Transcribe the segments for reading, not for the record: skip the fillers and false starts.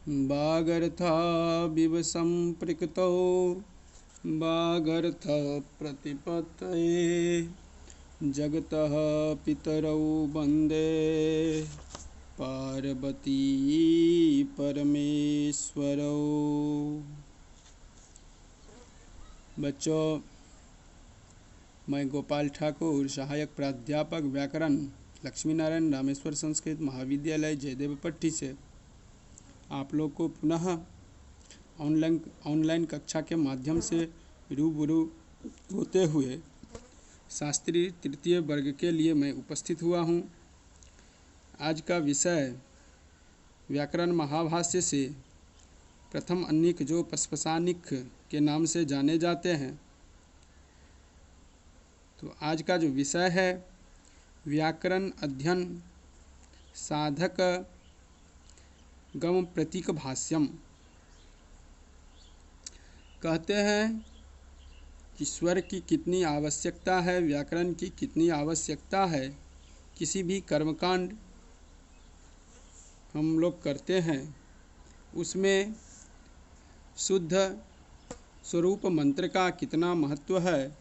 वागर्थाविव सम्पृक्तौ वागर्थ प्रतिपत्तये जगतः पितरौ वन्दे पार्वती परमेश्वरौ। बच्चों, मैं गोपाल ठाकुर, सहायक प्राध्यापक व्याकरण, लक्ष्मी नारायण रामेश्वर संस्कृत महाविद्यालय जयदेवपट्टी से आप लोग को पुनः ऑनलाइन कक्षा के माध्यम से रूबरू होते हुए शास्त्री तृतीय वर्ग के लिए मैं उपस्थित हुआ हूँ। आज का विषय व्याकरण महाभाष्य से प्रथम अनिक जो पस्पशानिक के नाम से जाने जाते हैं। तो आज का जो विषय है व्याकरण अध्ययन साधक गम प्रतीक भाष्यम। कहते हैं कि स्वर की कितनी आवश्यकता है, व्याकरण की कितनी आवश्यकता है। किसी भी कर्मकांड हम लोग करते हैं उसमें शुद्ध स्वरूप मंत्र का कितना महत्व है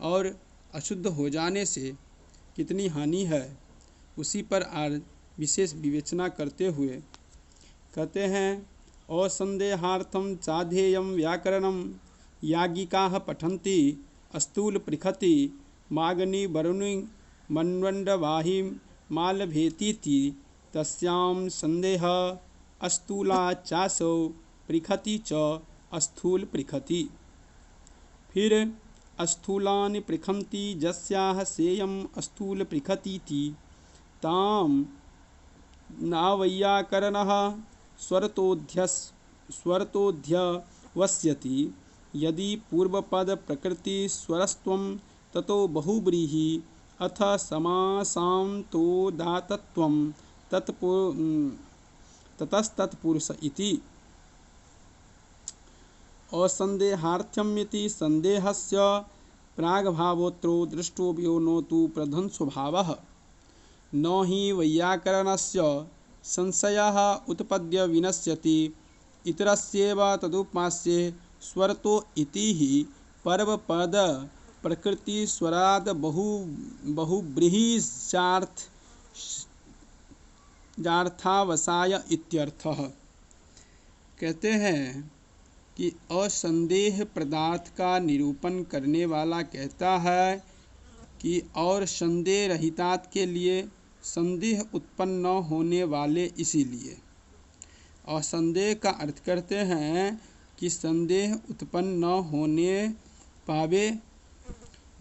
और अशुद्ध हो जाने से कितनी हानि है, उसी पर आज विशेष विवेचना करते हुए कहते हैं असंदेहार्थम चाधेयम व्याकरणम याज्ञिकाः पठन्ति अस्तूल पृखति मागनी वरुणि मन्वण्डवाही मालभेतीति तस्यां संदेह अस्तूला चासौ पृखति च अस्थूल पृखति। फिर अस्थूलानि पृखन्ति जस्याः सेयम् अस्थूल पृखतीति ताम नावैयाकरणः स्वरतोऽध्यवस्यति यदि पूर्वपद प्रकृति स्वरस्त्वं ततो बहुब्रीहि अथ समासान्तोदात्तत्वं ततस्तत्पुरुष इति। असंदेहार्थ्यमिति संदेहस्य प्रागभावोत्तरो दृष्टोऽव्यो न तु प्रध्वंसोऽभावः न हि वैयाकरणस्य संशयः उत्पद्य विनश्यति इतरस्येव तदुपास्ये स्वरतो इति हि पर्वपद प्रकृति स्वराद बहुब्रीहिश्चार्थावसाय इत्यर्थः। कहते हैं कि असंदेह पदार्थ का निरूपण करने वाला कहता है कि और संदेह रहितात के लिए संदेह उत्पन्न न होने वाले, इसीलिए असंदेह का अर्थ करते हैं कि संदेह उत्पन्न न होने पावे।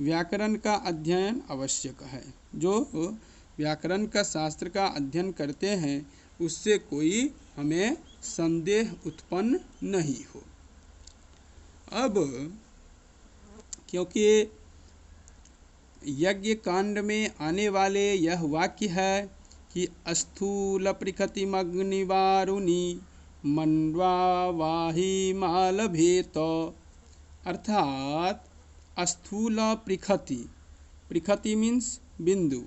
व्याकरण का अध्ययन आवश्यक है। जो व्याकरण का शास्त्र का अध्ययन करते हैं उससे कोई हमें संदेह उत्पन्न नहीं हो। अब क्योंकि यज्ञ कांड में आने वाले यह वाक्य है कि अस्थूल पृखतिमग्निवारुणि मन्वावाही मालभेत, अर्थात अस्थूल पृखति मीन्स बिंदु,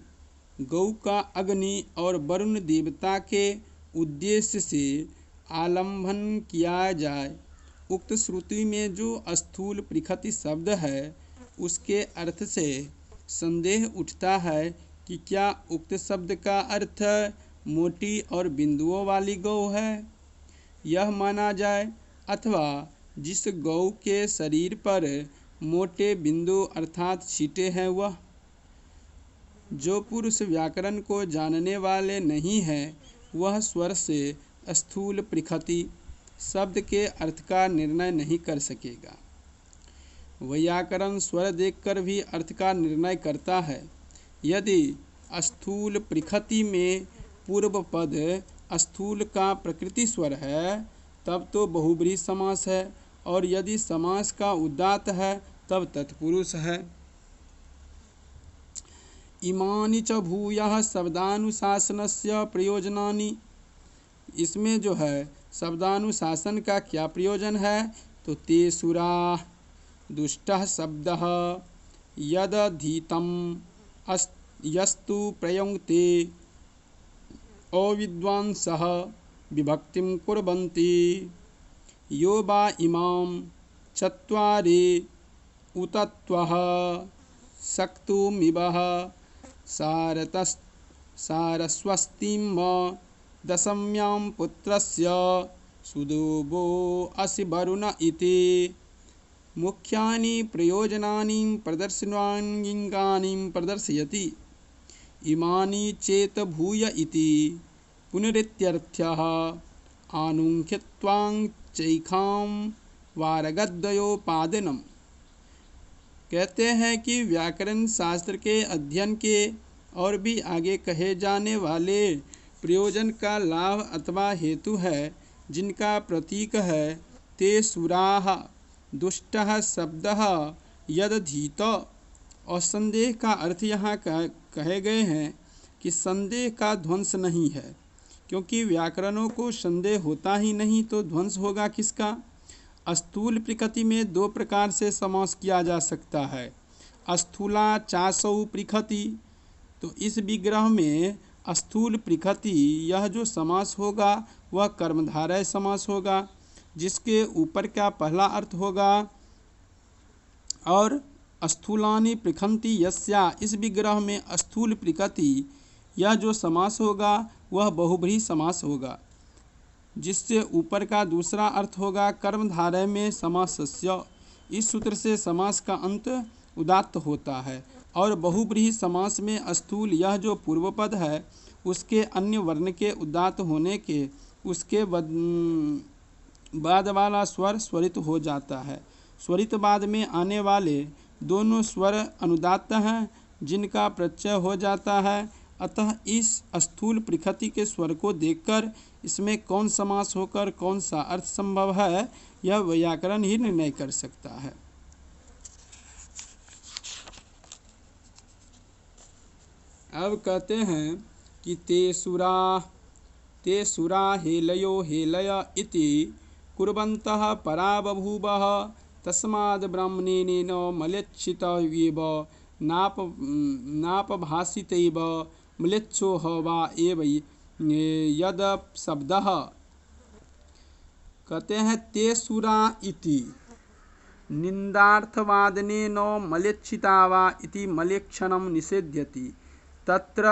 गौ का अग्नि और वरुण देवता के उद्देश्य से आलंबन किया जाए। उक्त श्रुति में जो अस्थूल पृखति शब्द है उसके अर्थ से संदेह उठता है कि क्या उक्त शब्द का अर्थ मोटी और बिंदुओं वाली गौ है, यह माना जाए, अथवा जिस गौ के शरीर पर मोटे बिंदु अर्थात छींटे हैं वह। जो पुरुष व्याकरण को जानने वाले नहीं है वह स्वर से स्थूल पृखति शब्द के अर्थ का निर्णय नहीं कर सकेगा। व्याकरण स्वर देखकर भी अर्थ का निर्णय करता है। यदि स्थूल पृखति में पूर्व पद स्थूल का प्रकृति स्वर है तब तो बहुब्रीहि समास है, और यदि समास का उदात्त है तब तत्पुरुष है। इमानि च भूयः शब्दानुशासनस्य प्रयोजनानि। इसमें जो है शब्दानुशासन का क्या प्रयोजन है, तो तेसुरा दुष्टः शब्दः यदधीतं यस्तु प्रयुङ्क्ते अविद्वांसः विभक्तिं कुर्वन्ति। यो वा इमां चत्वारि उतत्वः सक्तुमिवः सारस्वस्तिं दशम्यां पुत्रस्य सुदुवो असि वरुण इति। मुख्यानि प्रयोजनानि प्रदर्शनानि प्रदर्शयति। इमानि चेत भूय इति पुनरित्यर्थः। आनुङ्ख्यत्वां चैखां वारगद्वयोपादनम्। कहते हैं कि व्याकरण शास्त्र के अध्ययन के और भी आगे कहे जाने वाले प्रयोजन का लाभ अथवा हेतु है, जिनका प्रतीक है ते सुराः दुष्टः शब्दः यदधीत। और संदेह का अर्थ यहाँ कहे गए हैं कि संदेह का ध्वंस नहीं है, क्योंकि व्याकरणों को संदेह होता ही नहीं तो ध्वंस होगा किसका। स्थूल प्रकृति में दो प्रकार से समास किया जा सकता है। स्थूला चासौ प्रकृति, तो इस विग्रह में स्थूल प्रकृति यह जो समास होगा वह कर्मधारय समास होगा, जिसके ऊपर का पहला अर्थ होगा। और स्थूलानि प्रखन्ति यस्या, इस विग्रह में स्थूल प्रकृति यह जो समास होगा वह बहुब्रीहि समास होगा, जिससे ऊपर का दूसरा अर्थ होगा कर्मधारय में समासस्य। इस सूत्र से समास का अंत उदात्त होता है। और बहुब्रीहि समास में स्थूल यह जो पूर्व पद है उसके अन्य वर्ण के उदात्त होने के उसके बाद वाला स्वर स्वरित हो जाता है। स्वरित बाद में आने वाले दोनों स्वर अनुदात्त हैं, जिनका प्रत्यय हो जाता है। अतः इस स्थूल प्रकृति के स्वर को देखकर इसमें कौन समास होकर कौन सा अर्थ संभव है, यह व्याकरण ही निर्णय कर सकता है। अब कहते हैं कि ते सुरा हेलयो हेलय इति कुर्वन्तः परा बभूवः तस्माद् ब्राह्मणेन मलेच्छितैव नापभाषितैव म्लेच्छो वा एव यद शब्दः। कहते हैं ते सुरा इति निंदार्थवादनेन मलेच्छिता वा इति मलेक्षणं निषेध्यति। तत्र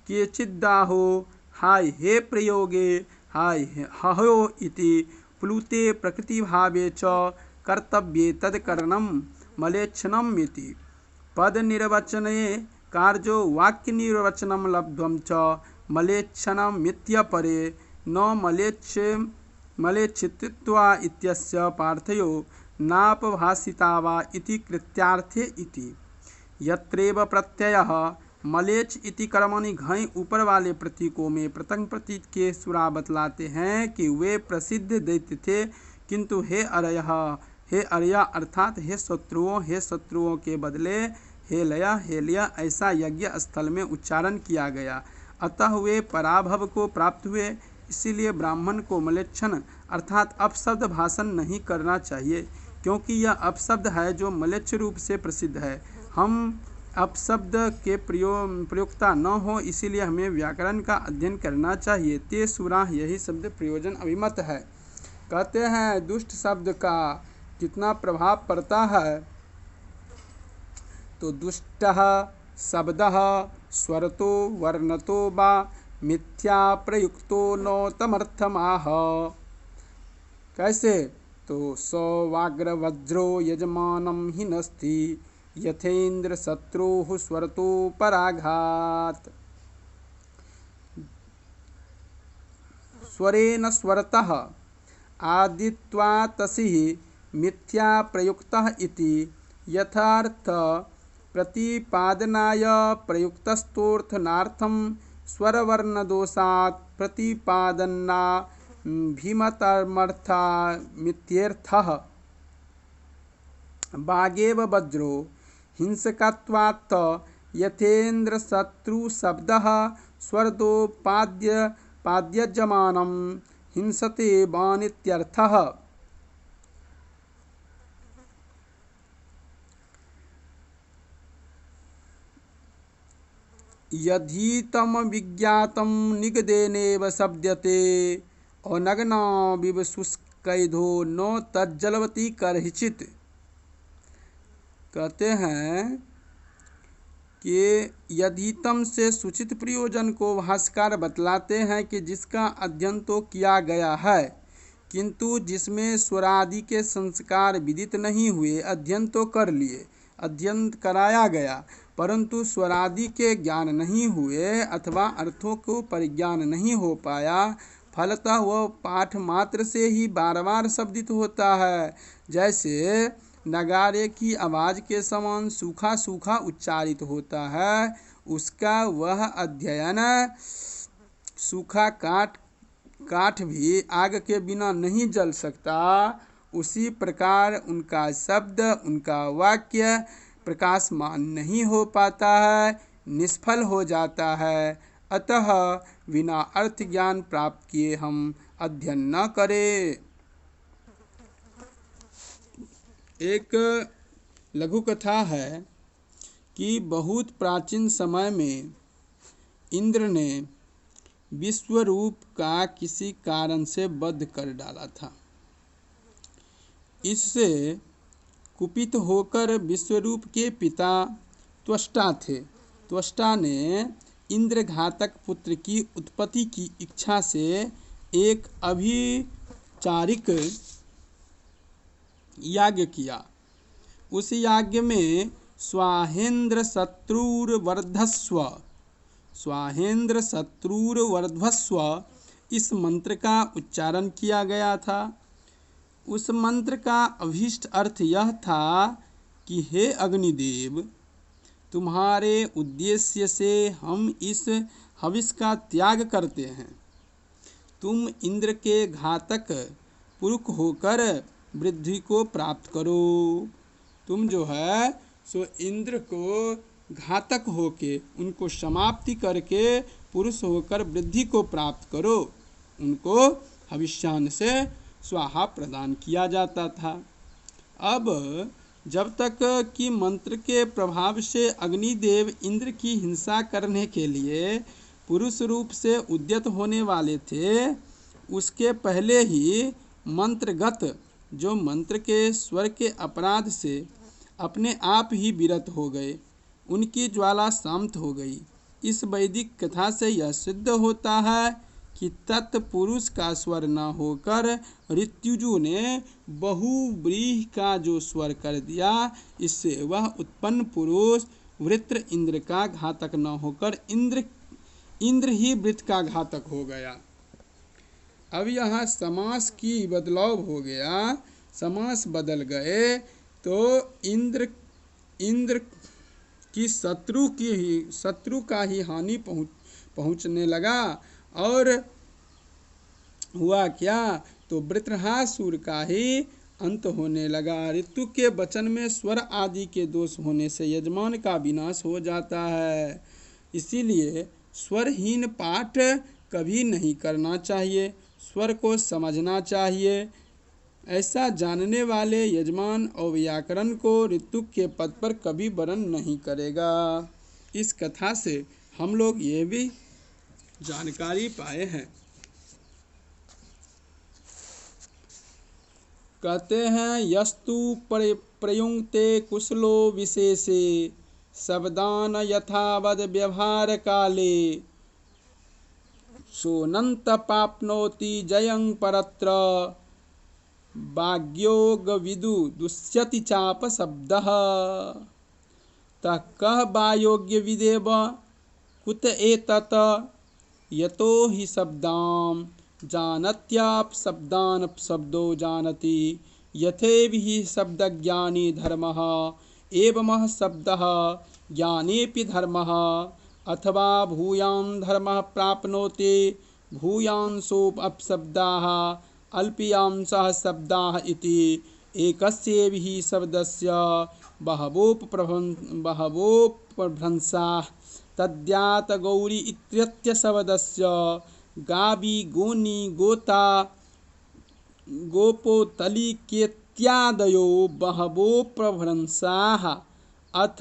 केचिदाहो हाय हे प्रयोगे हाय हयो इति प्लुते प्रकृतिभावे च कर्तव्ये तत्करणं मलेच्छनम् इति। पदनिर्वचने कार्यो वाक्यनिर्वचनं लब्ध्वं च मलेच्छनमित्यपरे न मलेच्छित्वा इत्यस्य पार्थयो नापभाषिता वा इति कृत्यार्थे इति। यत्रेव प्रत्ययः मलेच्छ इति कर्मणि घई ऊपर वाले प्रतीकों में प्रथम प्रतीक के सुरा बतलाते हैं कि वे प्रसिद्ध दैत्य थे, किंतु हे अरया अर्थात हे शत्रुओं के बदले हेलिया ऐसा यज्ञ स्थल में उच्चारण किया गया। अतः वे पराभव को प्राप्त हुए, इसीलिए ब्राह्मण को मलेच्छन अर्थात अपशब्द भाषण नहीं करना चाहिए, क्योंकि यह अपशब्द है जो मलेच्छ रूप से प्रसिद्ध है। हम अपशब्द के प्रयोक्ता न हो, इसीलिए हमें व्याकरण का अध्ययन करना चाहिए। ते सुरा यही शब्द प्रयोजन अभिमत है। कहते हैं दुष्ट शब्द का कितना प्रभाव पड़ता है, तो दुष्टः शब्दः स्वरतो वर्णतो वा मिथ्या प्रयुक्तो न तमर्थमाह। कैसे, तो सौवाग्रवज्रो यजमानं हि नस्ति यथेन्द्र शत्रुः स्वरतो पराघात। स्वरेण स्वरतः आदित्वातसिः मिथ्या प्रयुक्तः इति यथार्थ प्रतिपादनाय प्रयुक्तस्थोर्थनार्थं स्वरवर्णदोषात् प्रतिपादनाभिमतमर्थमित्यर्थः। वागेव वज्रो हिंसकत्वात् यथेन्द्र शत्रुशब्दः स्वरदोपाद्यजमानं हिंसते वानित्यर्थः। यधीतं विज्ञातं निगदेनेव शब्दते अनग्ना विवशुष्कैधो नो तज्जलवती करहिचित। कहते हैं कि यदितम से सूचित प्रयोजन को भाष्यकार बतलाते हैं कि जिसका अध्ययन तो किया गया है किंतु जिसमें स्वरादि के संस्कार विदित नहीं हुए। अध्ययन तो कर लिए, अध्ययन कराया गया, परंतु स्वरादि के ज्ञान नहीं हुए अथवा अर्थों को परिज्ञान नहीं हो पाया, फलतः वह पाठ मात्र से ही बार बार शब्दित होता है। जैसे नगारे की आवाज़ के समान सूखा सूखा उच्चारित होता है, उसका वह अध्ययन सूखा काठ भी आग के बिना नहीं जल सकता, उसी प्रकार उनका शब्द, उनका वाक्य प्रकाशमान नहीं हो पाता है, निष्फल हो जाता है। अतः बिना अर्थ ज्ञान प्राप्त किए हम अध्ययन न करें। एक लघु कथा है कि बहुत प्राचीन समय में इंद्र ने विश्वरूप का किसी कारण से वध कर डाला था। इससे कुपित होकर विश्वरूप के पिता त्वष्टा थे। त्वष्टा ने इंद्र घातक पुत्र की उत्पत्ति की इच्छा से एक अभिचारिक याग किया। उस याग में स्वाहेन्द्र शत्रुर्वर्धस्व इस मंत्र का उच्चारण किया गया था। उस मंत्र का अभीष्ट अर्थ यह था कि हे अग्निदेव, तुम्हारे उद्देश्य से हम इस हविष का त्याग करते हैं। तुम इंद्र के घातक पुरुष होकर वृद्धि को प्राप्त करो। तुम जो है सो इंद्र को घातक होके उनको समाप्ति करके पुरुष होकर वृद्धि को प्राप्त करो। उनको हविष्यान्न से स्वाहा प्रदान किया जाता था। अब जब तक कि मंत्र के प्रभाव से अग्निदेव इंद्र की हिंसा करने के लिए पुरुष रूप से उद्यत होने वाले थे, उसके पहले ही मंत्रगत जो मंत्र के स्वर के अपराध से अपने आप ही विरत हो गए, उनकी ज्वाला शांत हो गई। इस वैदिक कथा से यह सिद्ध होता है कि तत्पुरुष का स्वर न होकर ऋत्युजु ने बहुव्रीहि का जो स्वर कर दिया, इससे वह उत्पन्न पुरुष वृत्र इंद्र का घातक न होकर इंद्र ही वृत्र का घातक हो गया। अब यहाँ समास की बदलाव हो गया, समास बदल गए तो इंद्र की शत्रु का ही हानि पहुँचने लगा। और हुआ क्या, तो वृत्रहासुर का ही अंत होने लगा। ऋतु के वचन में स्वर आदि के दोष होने से यजमान का विनाश हो जाता है। इसीलिए स्वरहीन पाठ कभी नहीं करना चाहिए, स्वर को समझना चाहिए। ऐसा जानने वाले यजमान और व्याकरण को ऋतु के पद पर कभी वर्ण नहीं करेगा। इस कथा से हम लोग ये भी जानकारी पाए हैं। कहते हैं यस्तु प्रयुंक्ते कुशलो विशेषे शब्दान यथावद व्यवहार काले सोनंत पाप्नोति जयं परत्र वाग्योग विदु दुष्यति चाप शब्दः तः कः वायोग्य विदेव कुत एतत् यतो हि शब्दान् जानत्याप शब्दान् शब्दो जानति यथेव हि शब्दज्ञानी धर्मः एवमः शब्दः ज्ञानेऽपि धर्मः अथवा भूयान् धर्मः प्राप्नोति भूयांसोऽपशब्दाः अल्पीयांशः शब्दाः इति एकस्यैव हि शब्दस्य बहवोपभ्रंशाः तद्यात गौरी इत्यस्य शब्दस्य गावी गोनी गोता गोपोतलिकेत्यादयो बहवोपभ्रंशाः अथ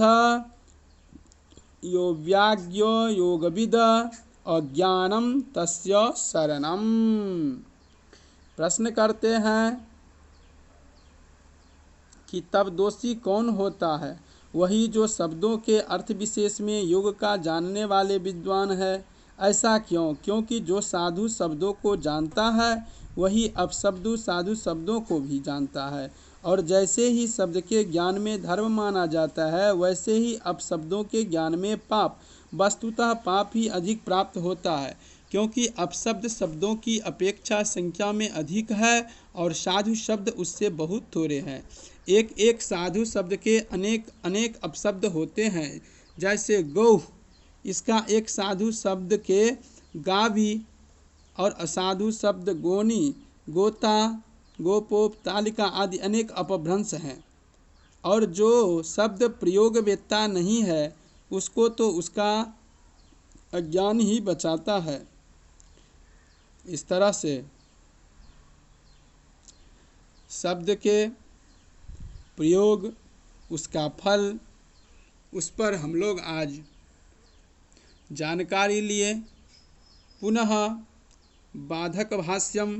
यो व्याज्ञो योगविद अज्ञानं तस्य शरणम्। प्रश्न करते हैं कि तब दोषी कौन होता है? वही जो शब्दों के अर्थ विशेष में योग का जानने वाले विद्वान है। ऐसा क्यों? क्योंकि जो साधु शब्दों को जानता है वही अपशब्दों साधु शब्दों को भी जानता है, और जैसे ही शब्द के ज्ञान में धर्म माना जाता है वैसे ही अपशब्दों के ज्ञान में पाप, वस्तुतः पाप ही अधिक प्राप्त होता है, क्योंकि अपशब्द शब्दों की अपेक्षा संख्या में अधिक है और साधु शब्द उससे बहुत थोड़े हैं। एक एक साधु शब्द के अनेक अनेक अपशब्द होते हैं। जैसे गौ, इसका एक साधु शब्द के गावी और असाधु शब्द गोनी, गोता, गोपोप, तालिका आदि अनेक अपभ्रंश हैं। और जो शब्द प्रयोग वेत्ता नहीं है उसको तो उसका अज्ञान ही बचाता है। इस तरह से शब्द के प्रयोग, उसका फल, उस पर हम लोग आज जानकारी लिए। पुनः बाधक भाष्यम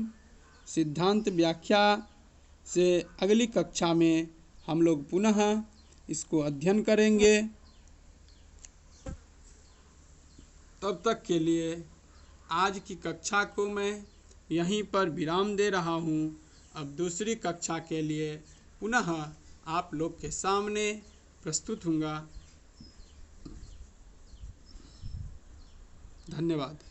सिद्धांत व्याख्या से अगली कक्षा में हम लोग पुनः इसको अध्ययन करेंगे। तब तक के लिए आज की कक्षा को मैं यहीं पर विराम दे रहा हूँ। अब दूसरी कक्षा के लिए पुनः आप लोग के सामने प्रस्तुत होऊंगा। धन्यवाद।